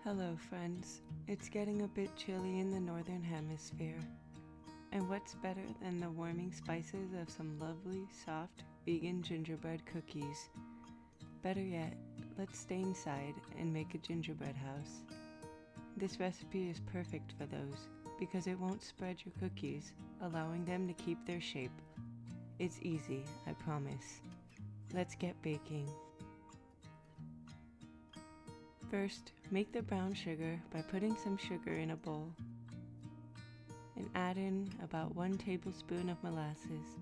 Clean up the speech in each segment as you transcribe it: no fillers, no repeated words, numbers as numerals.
Hello friends, it's getting a bit chilly in the northern hemisphere, and what's better than the warming spices of some lovely, soft, vegan gingerbread cookies? Better yet, let's stay inside and make a gingerbread house. This recipe is perfect for those, because it won't spread your cookies, allowing them to keep their shape. It's easy, I promise. Let's get baking. First, make the brown sugar by putting some sugar in a bowl and add in about 1 tablespoon of molasses.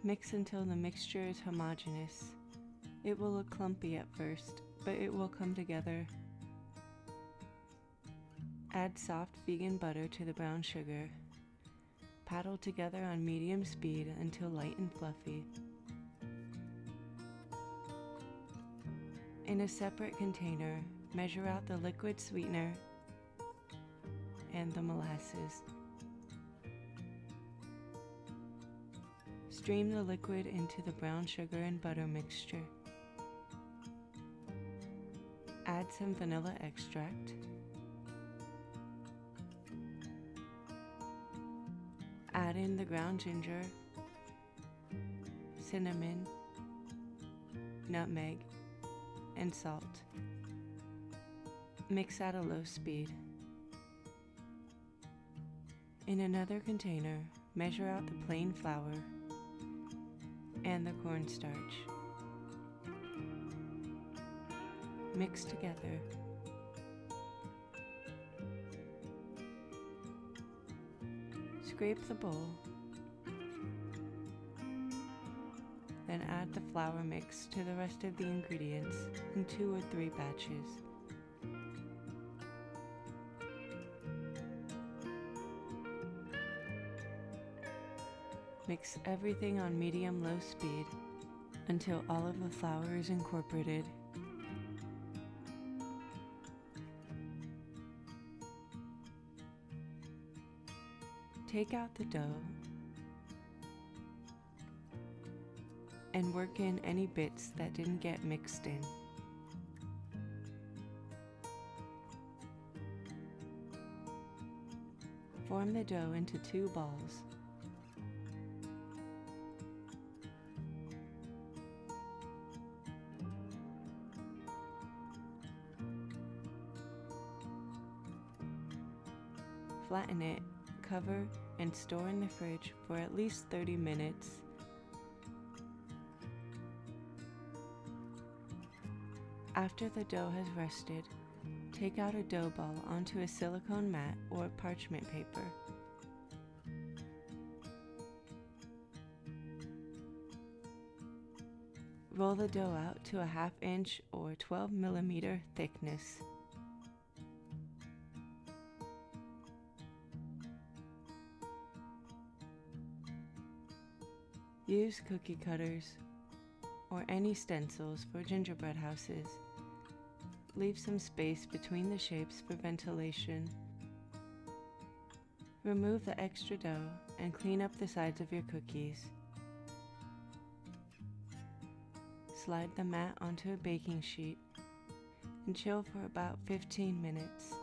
Mix until the mixture is homogeneous. It will look clumpy at first, but it will come together. Add soft vegan butter to the brown sugar. Paddle together on medium speed until light and fluffy. In a separate container, measure out the liquid sweetener and the molasses. Stream the liquid into the brown sugar and butter mixture. Add some vanilla extract. Add in the ground ginger, cinnamon, nutmeg, and salt. Mix at a low speed. In another container, measure out the plain flour and the cornstarch. Mix together. Scrape the bowl. Then add the flour mix to the rest of the ingredients in 2 or 3 batches. Mix everything on medium-low speed until all of the flour is incorporated. Take out the dough and work in any bits that didn't get mixed in. Form the dough into 2 balls. Flatten it, cover, and store in the fridge for at least 30 minutes. After the dough has rested, take out a dough ball onto a silicone mat or parchment paper. Roll the dough out to a 1/2 inch or 12 millimeter thickness. Use cookie cutters or any stencils for gingerbread houses. Leave some space between the shapes for ventilation. Remove the extra dough and clean up the sides of your cookies. Slide the mat onto a baking sheet and chill for about 15 minutes.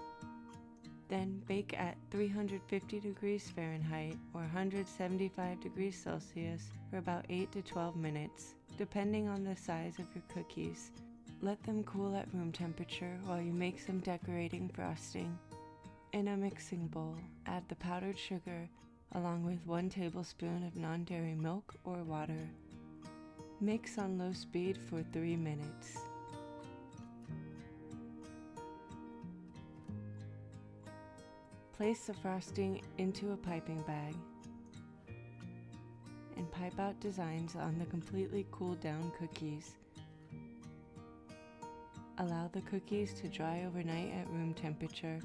Then bake at 350 degrees Fahrenheit or 175 degrees Celsius for about 8 to 12 minutes, depending on the size of your cookies. Let them cool at room temperature while you make some decorating frosting. In a mixing bowl, add the powdered sugar along with 1 tablespoon of non-dairy milk or water. Mix on low speed for 3 minutes. Place the frosting into a piping bag and pipe out designs on the completely cooled down cookies. Allow the cookies to dry overnight at room temperature.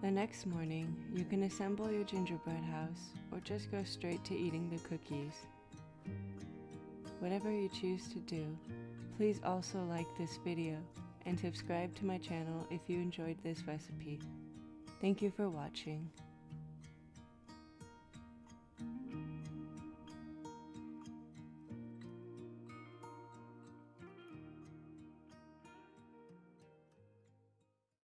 The next morning, you can assemble your gingerbread house or just go straight to eating the cookies. Whatever you choose to do, please also like this video and subscribe to my channel if you enjoyed this recipe. Thank you for watching.